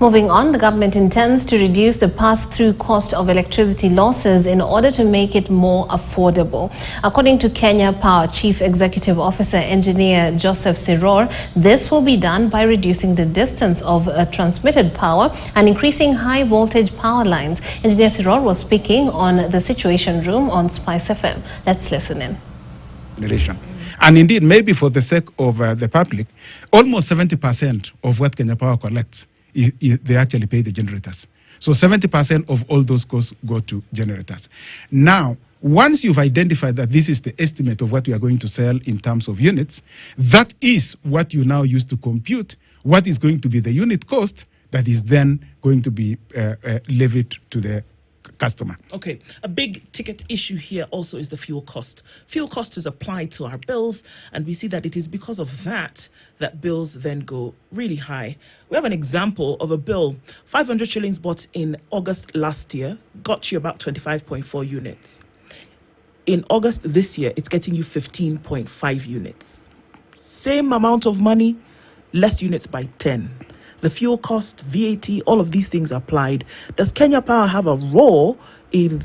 Moving on, the government intends to reduce the pass-through cost of electricity losses in order to make it more affordable. According to Kenya Power Chief Executive Officer Engineer Joseph Siror, this will be done by reducing the distance of transmitted power and increasing high-voltage power lines. Engineer Siror was speaking on the Situation Room on Spice FM. Let's listen in. And indeed, maybe for the sake of the public, almost 70% of what Kenya Power collects, they actually pay the generators. So 70% of all those costs go to generators. Now, once you've identified that this is the estimate of what you are going to sell in terms of units, that is what you now use to compute what is going to be the unit cost that is then going to be levied to the customer. Okay, a big ticket issue here also is the fuel cost. Fuel cost is applied to our bills, and we see that it is because of that bills then go really high. We have an example of a bill, 500 shillings bought in August last year, got you about 25.4 units. In August this year, it's getting you 15.5 units. Same amount of money, less units by 10. The fuel cost, VAT, all of these things applied. Does Kenya Power have a role in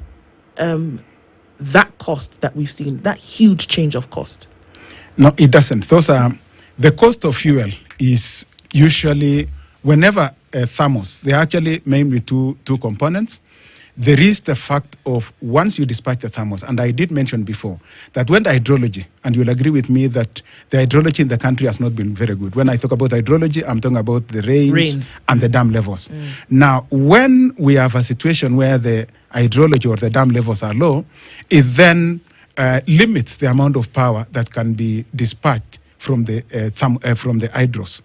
that cost that we've seen, that huge change of cost? No, it doesn't. The cost of fuel is usually, whenever thermos, there are actually mainly two components. There is the fact of once you dispatch the thermos, and I did mention before that when the hydrology, and you'll agree with me that the hydrology in the country has not been very good. When I talk about hydrology, I'm talking about the rains and the dam levels. Now, when we have a situation where the hydrology or the dam levels are low, it then limits the amount of power that can be dispatched from the hydros.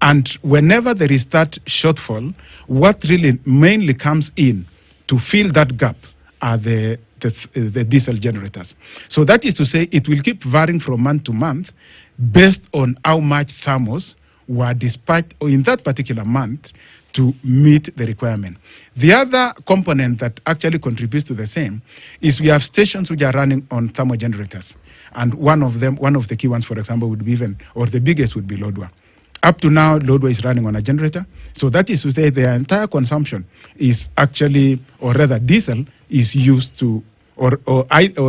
And whenever there is that shortfall, what really mainly comes in to fill that gap are the diesel generators. So that is to say, it will keep varying from month to month based on how much thermos were dispatched in that particular month to meet the requirement. The other component that actually contributes to the same is we have stations which are running on thermal generators. And one of the key ones, for example, would be the biggest would be Lodwar. Up to now, Lodwar is running on a generator. So that is to say their entire consumption is actually, or rather diesel, is used to, or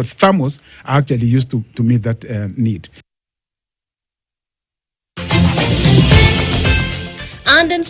thermos are actually used to meet that need. And in